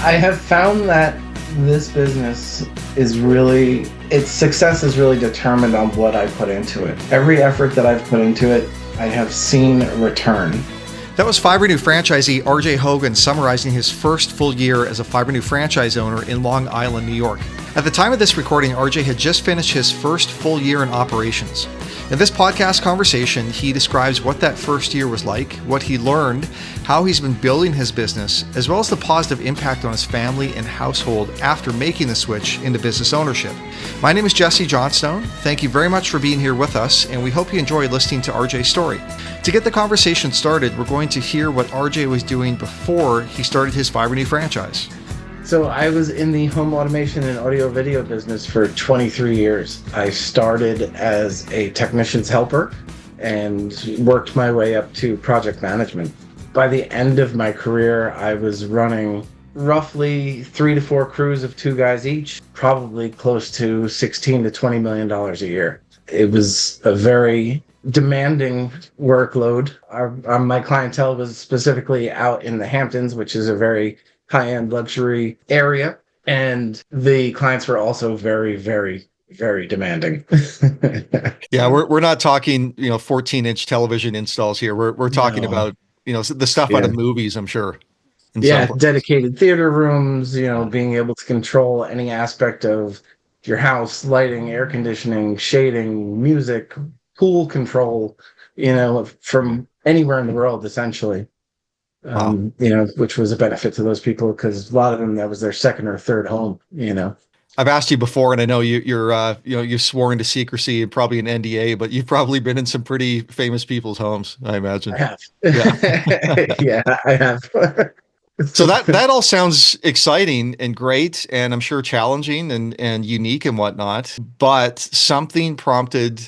I have found that this business is really, its success is really determined on what I put into it. Every effort that I've put into it, I have seen a return. That was Fibrenew franchisee RJ Hogan summarizing his first full year as a Fibrenew franchise owner in Long Island, New York. At the time of this recording, RJ had just finished his first full year in operations. In this podcast conversation, he describes what that first year was like, what he learned, how he's been building his business, as well as the positive impact on his family and household after making the switch into business ownership. My name is Jesse Johnstone. Thank you very much for being here with us, and we hope you enjoy listening to RJ's story. To get the conversation started, we're going to hear what RJ was doing before he started his Fibrenew franchise. So I was in the home automation and audio video business for 23 years. I started as a technician's helper and worked my way up to project management. By the end of my career, I was running roughly 3 to 4 crews of 2 guys each, probably close to $16 to $20 million a year. It was a very demanding workload. My clientele was specifically out in the Hamptons, which is a very high-end luxury area, and the clients were also very, very, very demanding. Yeah, we're not talking 14-inch television installs here. We're talking about the stuff out of movies, I'm sure. Dedicated theater rooms. Being able to control any aspect of your house, lighting, air conditioning, shading, music, pool control. From anywhere in the world, essentially. Wow. Which was a benefit to those people because a lot of them, that was their second or third home. I've asked you before, and I know you've sworn to secrecy and probably an NDA, but you've probably been in some pretty famous people's homes, I imagine. I have. Yeah, yeah, I have. So that all sounds exciting and great, and I'm sure challenging and unique and whatnot. But something prompted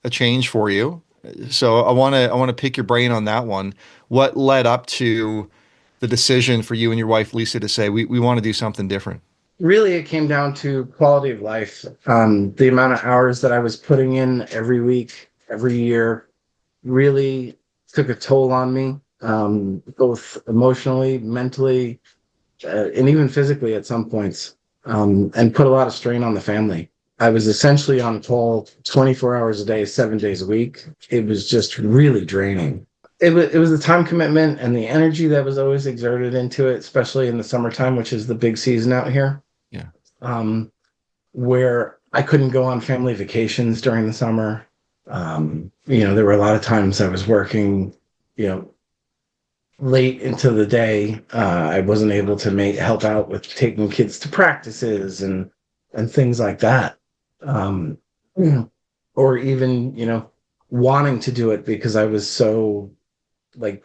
a change for you. So I want to pick your brain on that one. What led up to the decision for you and your wife, Lisa, to say, we want to do something different? Really, it came down to quality of life. The amount of hours that I was putting in every week, every year, really took a toll on me, both emotionally, mentally, and even physically at some points, and put a lot of strain on the family. I was essentially on call 24 hours a day, 7 days a week. It was just really draining. It was the time commitment and the energy that was always exerted into it, especially in the summertime, which is the big season out here. Yeah. Where I couldn't go on family vacations during the summer. There were a lot of times I was working, late into the day. I wasn't able to help out with taking kids to practices and things like that. Or even, wanting to do it because I was so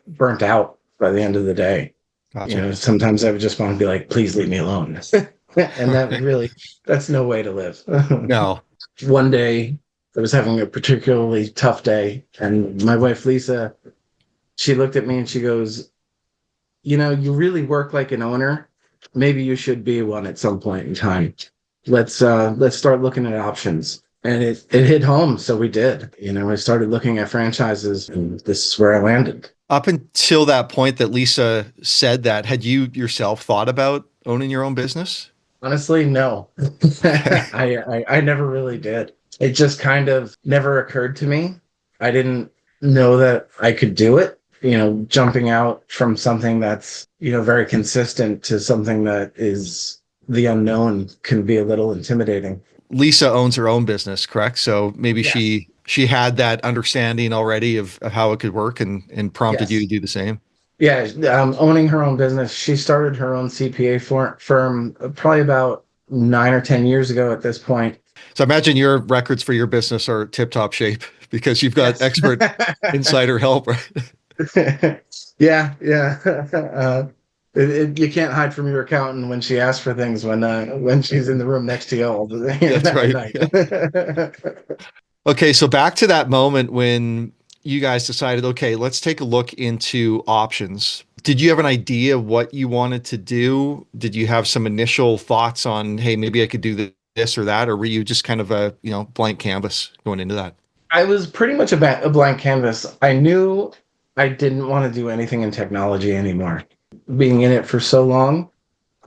burnt out by the end of the day. Gotcha. Sometimes I would just want to be like, please leave me alone. And that's no way to live. No. One day I was having a particularly tough day, and my wife, Lisa, she looked at me and she goes, you really work like an owner. Maybe you should be one at some point in time. Let's start looking at options. And it hit home. So we did. I started looking at franchises, and this is where I landed. Up until that point that Lisa said that, had you yourself thought about owning your own business? Honestly, no. I never really did. It just kind of never occurred to me. I didn't know that I could do it. Jumping out from something that's, very consistent to something that is the unknown can be a little intimidating. Lisa owns her own business, correct? So maybe Yes. she had that understanding already of how it could work and prompted you to do the same. Yeah, owning her own business. She started her own CPA firm probably about 9 or 10 years ago at this point. So I imagine your records for your business are tip-top shape because you've got expert insider help, right? Yeah. You can't hide from your accountant when she asks for things when she's in the room next to you all the That's right. Yeah. Okay, so back to that moment when you guys decided, okay, let's take a look into options. Did you have an idea what you wanted to do? Did you have some initial thoughts on, hey, maybe I could do this or that, or were you just kind of a blank canvas going into that? I was pretty much a blank canvas. I knew I didn't want to do anything in technology anymore. Being in it for so long,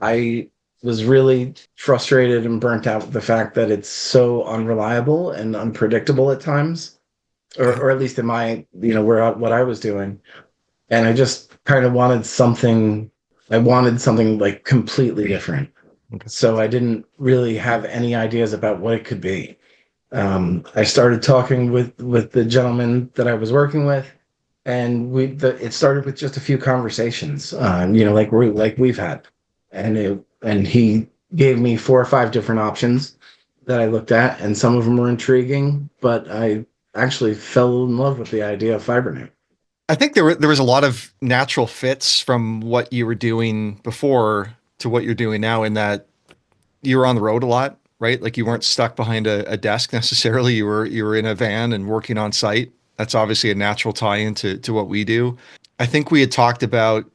I was really frustrated and burnt out with the fact that it's so unreliable and unpredictable at times, Okay. or at least in my, what I was doing. And I just kind of I wanted something like completely different. Okay. So I didn't really have any ideas about what it could be. I started talking with the gentleman that I was working with, and it started with just a few conversations, like we've had, and he gave me 4 or 5 different options that I looked at, and some of them were intriguing, but I actually fell in love with the idea of Fibrenew. I think there was a lot of natural fits from what you were doing before to what you're doing now, in that you were on the road a lot, right? Like you weren't stuck behind a desk necessarily. You were in a van and working on site. That's obviously a natural tie into to what we do. I think we had talked about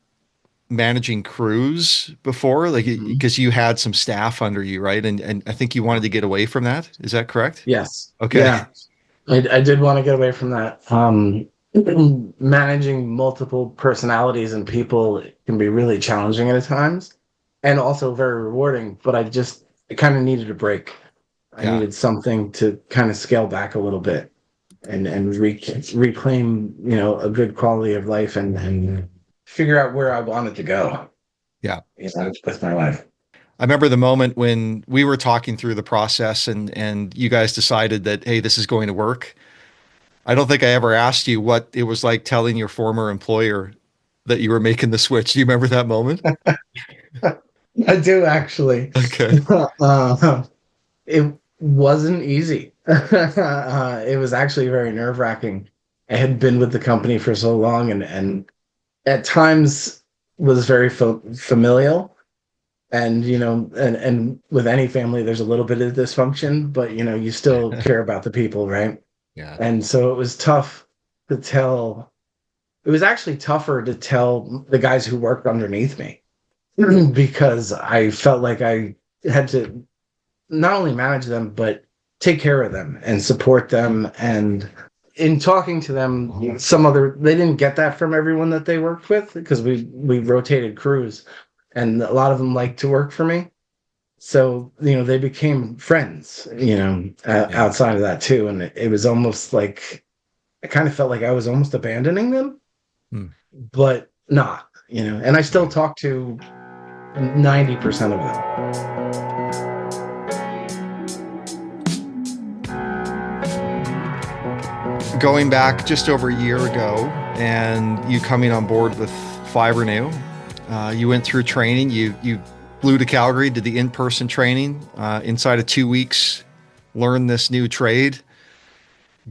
managing crews before, like Mhm. because you had some staff under you, right? And I think you wanted to get away from that. Is that correct? Yes, Okay. yeah, I did want to get away from that. Managing multiple personalities and people can be really challenging at times, and also very rewarding. But I kind of needed a break. I Yeah. needed something to kind of scale back a little bit and reclaim, a good quality of life and figure out where I wanted to go, Yeah. with my life. I remember the moment when we were talking through the process and you guys decided that, hey, this is going to work. I don't think I ever asked you what it was like telling your former employer that you were making the switch. Do you remember that moment? I do actually. Okay. It wasn't easy. It was actually very nerve-wracking. I had been with the company for so long and at times was very familial. And and with any family there's a little bit of dysfunction, but you still care about the people, right? Yeah. And so to tell it was actually tougher to tell the guys who worked underneath me because I felt like I had to not only manage them, but take care of them and support them. And in talking to them, they didn't get that from everyone that they worked with because we rotated crews, and a lot of them liked to work for me. So they became friends. Yeah. Outside of that too, and it was almost like I kind of felt like I was almost abandoning them, Hmm. but not. And I still Right. talk to 90% of them. Going back just over a year ago and you coming on board with Fibrenew, you went through training. You flew to Calgary, did the in-person training. Inside of 2 weeks, learn this new trade,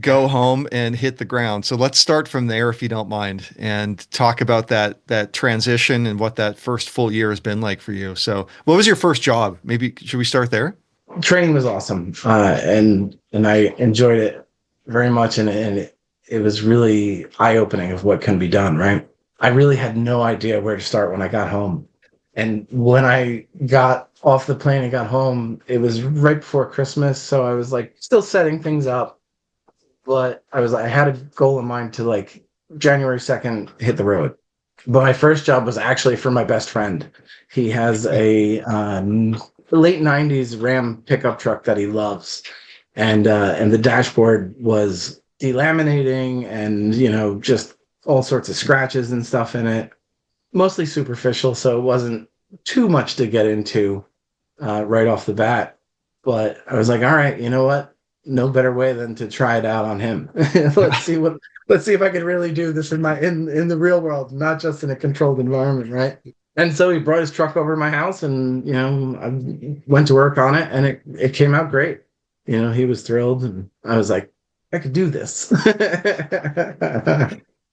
go home and hit the ground. So let's start from there, if you don't mind, and talk about that transition and what that first full year has been like for you. So, what was your first job? Maybe should we start there? Training was awesome, and I enjoyed it very much, and it was really eye opening of what can be done. Right, I really had no idea where to start when I got home, and when I got off the plane and got home, it was right before Christmas, so I was like still setting things up, but I had a goal in mind to like January 2nd hit the road. But my first job was actually for my best friend. He has a late '90s Ram pickup truck that he loves, and the dashboard was delaminating, and just all sorts of scratches and stuff in it, mostly superficial, so it wasn't too much to get into right off the bat. But I was like, all right, you know what? No better way than to try it out on him. Let's see if I can really do this in the real world, not just in a controlled environment, right? And so he brought his truck over to my house, and I went to work on it, and it came out great. He was thrilled, and I was like, I could do this.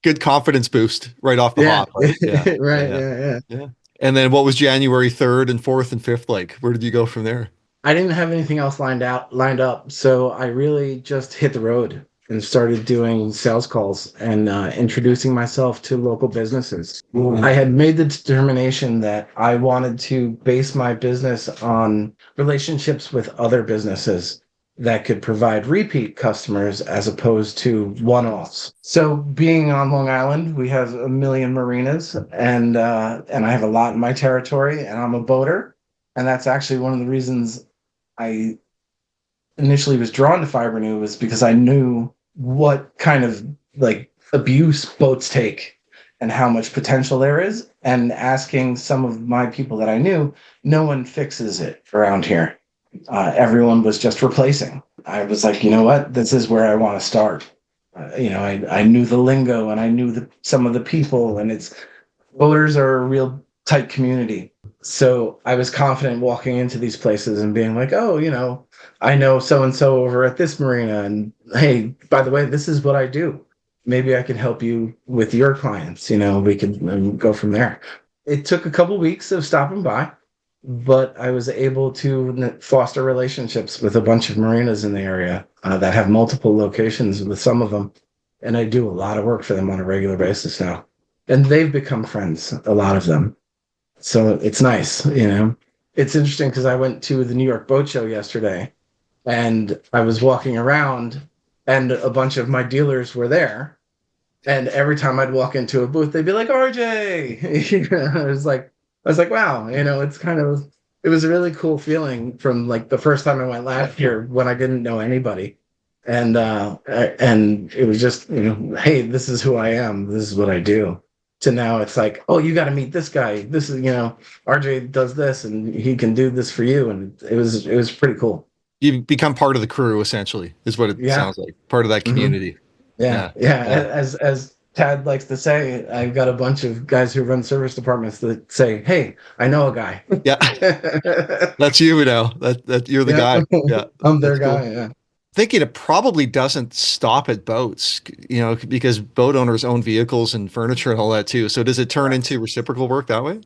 Good confidence boost right off the Yeah, hop, right? Yeah. Yeah. right, Yeah. yeah, yeah. Yeah. And then what was January 3rd and 4th and 5th like? Where did you go from there? I didn't have anything else lined up, so I really just hit the road and started doing sales calls and introducing myself to local businesses. I had made the determination that I wanted to base my business on relationships with other businesses that could provide repeat customers as opposed to one-offs. So being on Long Island, we have a million marinas, and I have a lot in my territory, and I'm a boater. And that's actually one of the reasons I initially was drawn to Fibrenew, was because I knew what kind of like abuse boats take and how much potential there is. And asking some of my people that I knew, no one fixes it around here. Everyone was just replacing. I was like, you know what? This is where I want to start. I knew the lingo and I knew some of the people, and boaters are a real tight community. So I was confident walking into these places and being like, oh, I know so and so over at this marina, and hey, by the way, this is what I do. Maybe I can help you with your clients. We could go from there. It took a couple weeks of stopping by, but I was able to foster relationships with a bunch of marinas in the area that have multiple locations with some of them. And I do a lot of work for them on a regular basis now. And they've become friends, a lot of them. So it's nice, It's interesting because I went to the New York Boat Show yesterday, and I was walking around and a bunch of my dealers were there. And every time I'd walk into a booth, they'd be like, RJ. I was like, wow, it was a really cool feeling from like the first time I went last year when I didn't know anybody. And it was just, hey, this is who I am. This is what I do. To now it's like, oh, you got to meet this guy. This is, RJ does this and he can do this for you. And it was pretty cool. You become part of the crew, essentially, is what it sounds like. Part of that community. Mm-hmm. Yeah. As Tad likes to say, I've got a bunch of guys who run service departments that say, hey, I know a guy. Yeah. That's you now. That you're the guy. Yeah. I'm their guy. Cool. Yeah. Thinking it probably doesn't stop at boats, because boat owners own vehicles and furniture and all that too. So does it turn into reciprocal work that way?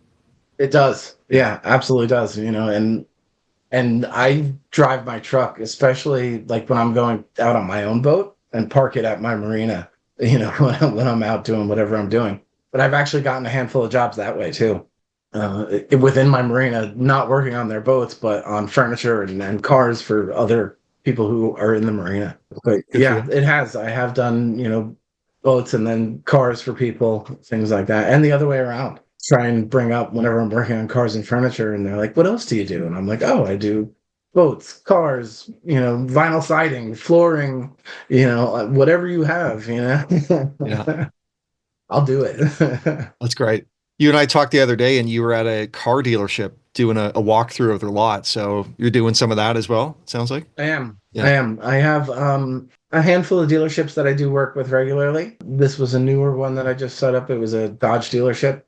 It does. Yeah, absolutely does. And I drive my truck, especially like when I'm going out on my own boat, and park it at my marina, when I'm out doing whatever I'm doing. But I've actually gotten a handful of jobs that way too. Within my marina, not working on their boats, but on furniture and cars for other people who are in the marina. But yeah, it has. I have done, boats and then cars for people, things like that. And the other way around. Try and bring up whenever I'm working on cars and furniture, and they're like, what else do you do? And I'm like, oh, I do boats, cars, vinyl siding, flooring, whatever you have, Yeah. I'll do it. That's great. You and I talked the other day, and you were at a car dealership doing a walkthrough of their lot. So you're doing some of that as well, it sounds like? I am. I have a handful of dealerships that I do work with regularly. This was a newer one that I just set up. It was a Dodge dealership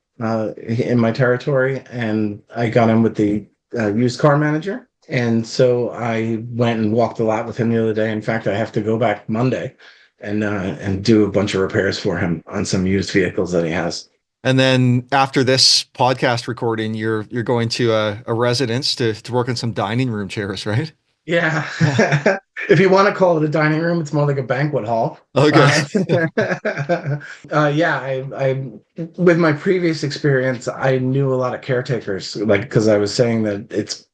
in my territory, and I got in with the used car manager. And so I went and walked a lot with him the other day. In fact, I have to go back Monday and do a bunch of repairs for him on some used vehicles that he has. And then after this podcast recording, you're going to a residence to work on some dining room chairs, right? Yeah. If you want to call it a dining room, it's more like a banquet hall. Okay. I with my previous experience, I knew a lot of caretakers, because I was saying that it's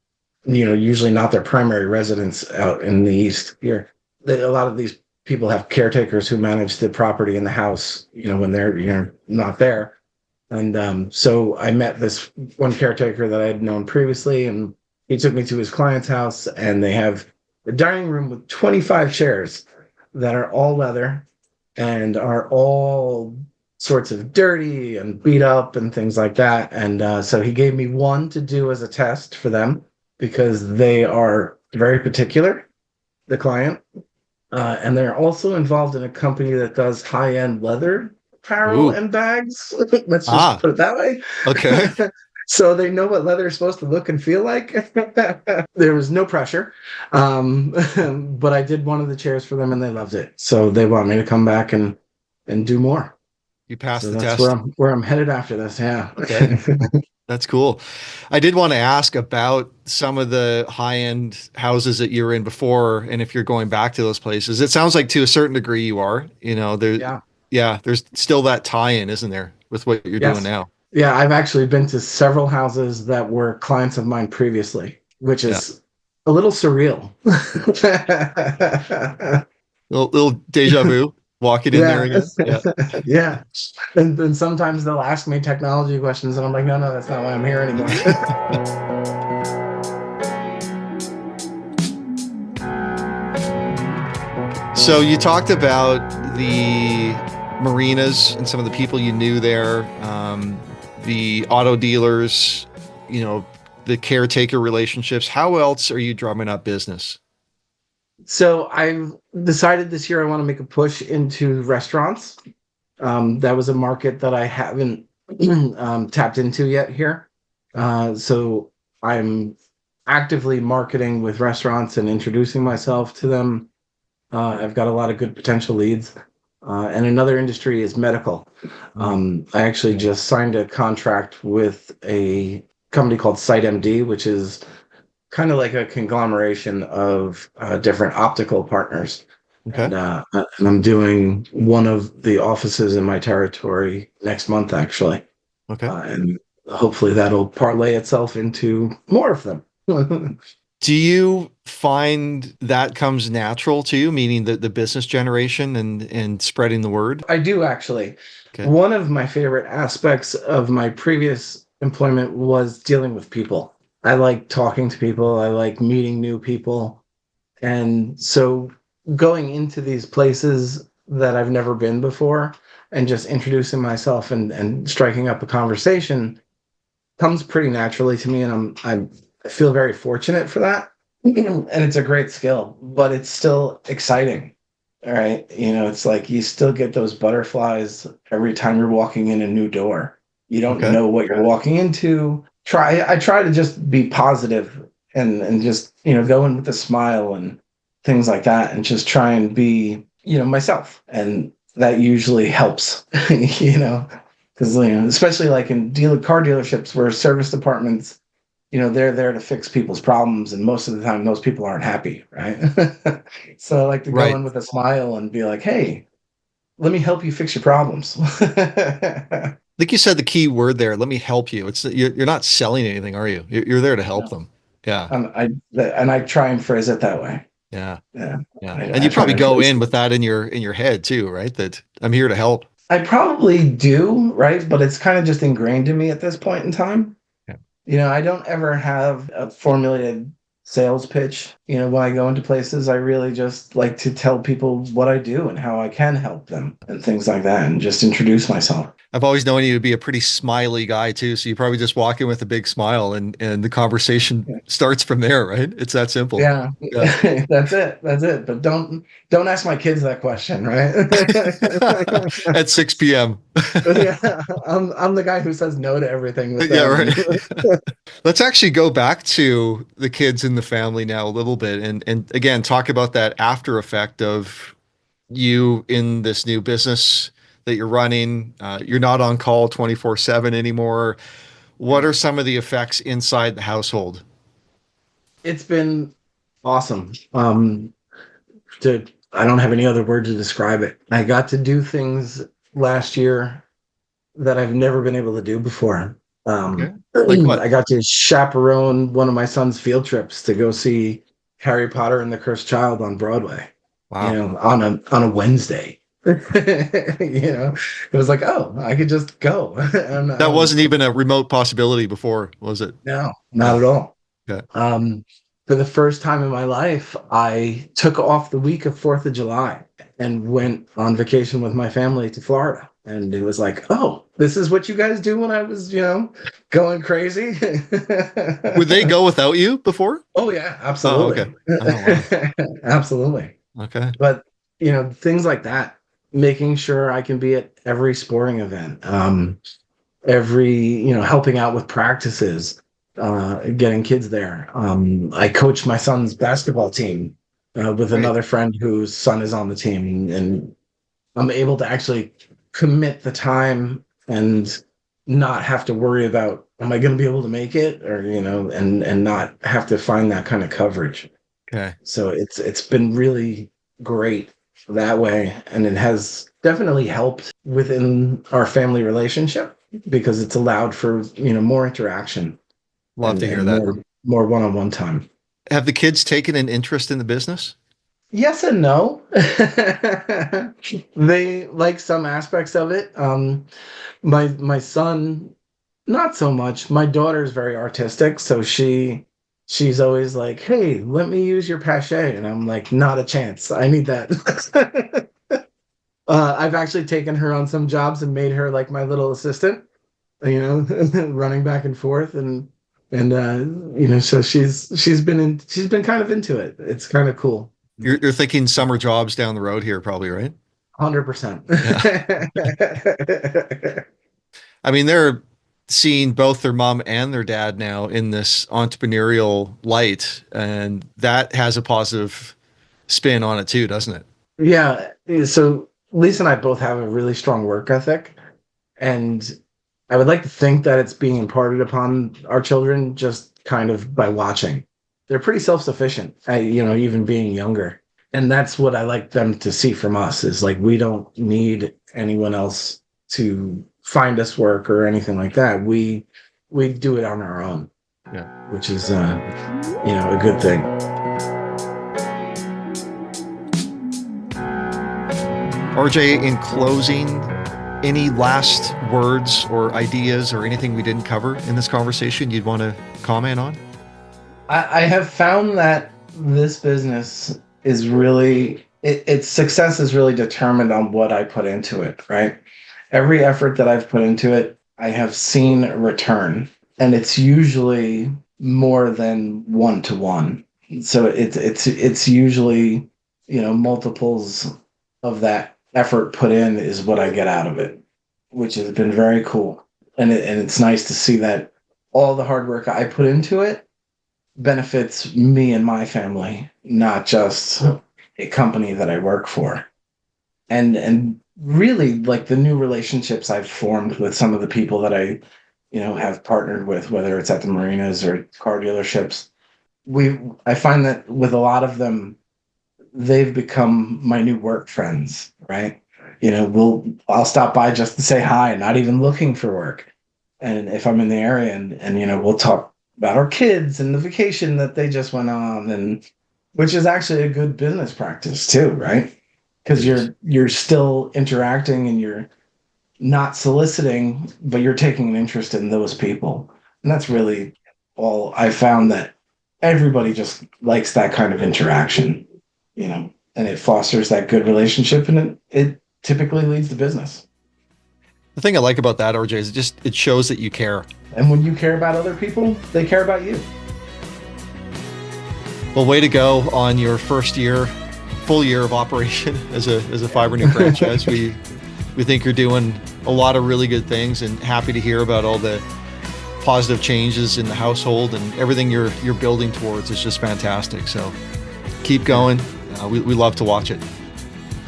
usually not their primary residence out in the East here. A lot of these people have caretakers who manage the property in the house, when they're not there. And so I met this one caretaker that I had known previously, and he took me to his client's house, and they have a dining room with 25 chairs that are all leather and are all sorts of dirty and beat up and things like that. And so he gave me one to do as a test for them, because they are very particular, the client. And they're also involved in a company that does high-end leather apparel and bags. Let's just put it that way. Okay. So they know what leather is supposed to look and feel like. There was no pressure. But I did one of the chairs for them, and they loved it. So they want me to come back and do more. You passed the that's test. Where I'm headed after this. Yeah. Okay. That's cool. I did want to ask about some of the high-end houses that you were in before, and if you're going back to those places. It sounds like to a certain degree you are. There's still that tie-in, isn't there, with what you're doing now? Yeah, I've actually been to several houses that were clients of mine previously, which is a little surreal. little deja vu. Walking in there again. Yeah. And then sometimes they'll ask me technology questions, and I'm like, no, that's not why I'm here anymore. So you talked about the marinas and some of the people you knew there, the auto dealers, you know, the caretaker relationships. How else are you drumming up business? So I've decided this year I want to make a push into restaurants. That was a market that I haven't tapped into yet here. So I'm actively marketing with restaurants and introducing myself to them. I've got a lot of good potential leads. And another industry is medical. I actually just signed a contract with a company called SiteMD, which is kind of like a conglomeration of different optical partners. Okay. And I'm doing one of the offices in my territory next month, actually. Okay. And hopefully that'll parlay itself into more of them. Do you find that comes natural to you, meaning the business generation and spreading the word? I do, actually. Okay. One of my favorite aspects of my previous employment was dealing with people. I like talking to people. I like meeting new people. And so going into these places that I've never been before and just introducing myself and striking up a conversation comes pretty naturally to me. And I feel very fortunate for that. And it's a great skill, but it's still exciting. All right. You know, it's like you still get those butterflies every time you're walking in a new door. You don't Okay. know what you're walking into. I try to just be positive and just, you know, go in with a smile and things like that and just try and be, you know, myself. And that usually helps, you know, because, you know, especially like in car dealerships where service departments, you know, they're there to fix people's problems. And most of the time, those people aren't happy. Right. So I like to go Right. in with a smile and be like, hey, let me help you fix your problems. I think you said the key word there. Let me help you. You're not selling anything, are you? You're there to help No. them. Yeah. I try and phrase it that way. Yeah. Yeah. Yeah. And I you probably try and go phrase in with that in your head too, right? That I'm here to help. I probably do, right? But it's kind of just ingrained in me at this point in time. Yeah. You know, I don't ever have a formulated sales pitch. You know, when I go into places, I really just like to tell people what I do and how I can help them and things like that and just introduce myself. I've always known you to be a pretty smiley guy too. So you probably just walk in with a big smile and the conversation starts from there, right? It's that simple. Yeah, Yeah. that's it. That's it. But don't ask my kids that question, right? At 6 p.m. Yeah, I'm the guy who says no to everything with Yeah, them. right. Let's actually go back to the kids in the family now a little bit and again talk about that after effect of you in this new business that you're running. You're not on call 24/7 anymore. What are some of the effects inside the household? It's been awesome. To I don't have any other word to describe it. I got to do things last year that I've never been able to do before. Okay. Like what? I got to chaperone one of my son's field trips to go see Harry Potter and the Cursed Child on Broadway. You Wow. know, on a Wednesday. You know, it was like, oh, I could just go. And, That wasn't even a remote possibility before, was it? no, not Yeah. at all. Okay. For the first time in my life, I took off the week of 4th of July and went on vacation with my family to Florida. And it was like, oh, this is what you guys do when I was, you know, going crazy. Would they go without you before? Oh, yeah, Oh, okay. absolutely. Oh, Absolutely. wow. Okay. But, you know, things like that, making sure I can be at every sporting event, every, you know, helping out with practices, getting kids there. I coach my son's basketball team with Right. another friend whose son is on the team, and I'm able to actually commit the time and not have to worry about am I going to be able to make it, or you know, and not have to find that kind of coverage. Okay. So it's been really great that way, and it has definitely helped within our family relationship because it's allowed for, you know, more interaction Love to hear and that. more one-on-one time. Have the kids taken an interest in the business? Yes and no. They like some aspects of it. My son, not so much. My daughter's very artistic, so she's always like, "Hey, let me use your pache," and I'm like, "Not a chance. I need that." I've actually taken her on some jobs and made her like my little assistant, running back and forth, and so she's been kind of into it. It's kind of cool. You're thinking summer jobs down the road here, probably, right? 100%. I mean, they're seeing both their mom and their dad now in this entrepreneurial light, and that has a positive spin on it too, doesn't it? Yeah. So Lisa and I both have a really strong work ethic, and I would like to think that it's being imparted upon our children just kind of by watching. They're pretty self-sufficient, even being younger. And that's what I like them to see from us is like we don't need anyone else to find us work or anything like that. We do it on our own. Yeah. Which is a good thing. RJ, in closing, any last words or ideas or anything we didn't cover in this conversation you'd want to comment on? I have found that this business is really, its success is really determined on what I put into it, right? Every effort that I've put into it, I have seen a return, and it's usually more than 1-to-1. So it's usually, multiples of that effort put in is what I get out of it, which has been very cool. And it's nice to see that all the hard work I put into it benefits me and my family, not just a company that I work for. And really, like, the new relationships I've formed with some of the people that I, have partnered with, whether it's at the marinas or car dealerships, I find that with a lot of them, they've become my new work friends, right? I'll stop by just to say hi, not even looking for work. And if I'm in the area and we'll talk about our kids and the vacation that they just went on, and which is actually a good business practice too, right? Because you're still interacting and you're not soliciting, but you're taking an interest in those people. And that's really all I found, that everybody just likes that kind of interaction, and it fosters that good relationship, and it typically leads to business. The thing I like about that, RJ, is it shows that you care. And when you care about other people, they care about you. Well, way to go on your first full year of operation as a Fibrenew franchise. We think you're doing a lot of really good things, and happy to hear about all the positive changes in the household, and everything you're building towards is just fantastic. So keep going. We love to watch it.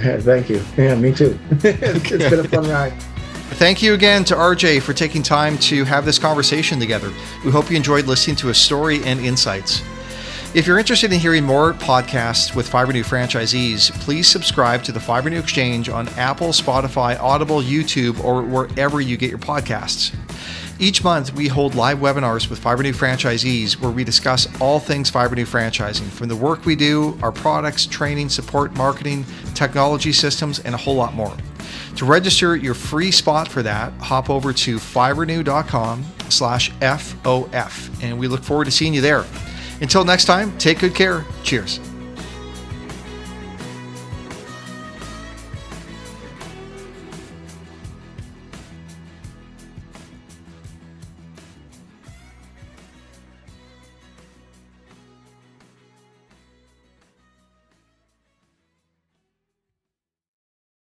Yeah, thank you. Yeah, me too. It's been a fun ride. Thank you again to RJ for taking time to have this conversation together. We hope you enjoyed listening to his story and insights. If you're interested in hearing more podcasts with Fibrenew franchisees, please subscribe to the Fibrenew Exchange on Apple, Spotify, Audible, YouTube, or wherever you get your podcasts. Each month, we hold live webinars with Fibrenew franchisees where we discuss all things Fibrenew franchising, from the work we do, our products, training, support, marketing, technology systems, and a whole lot more. To register your free spot for that, hop over to fibrenew.com/FOF, and we look forward to seeing you there. Until next time, take good care. Cheers.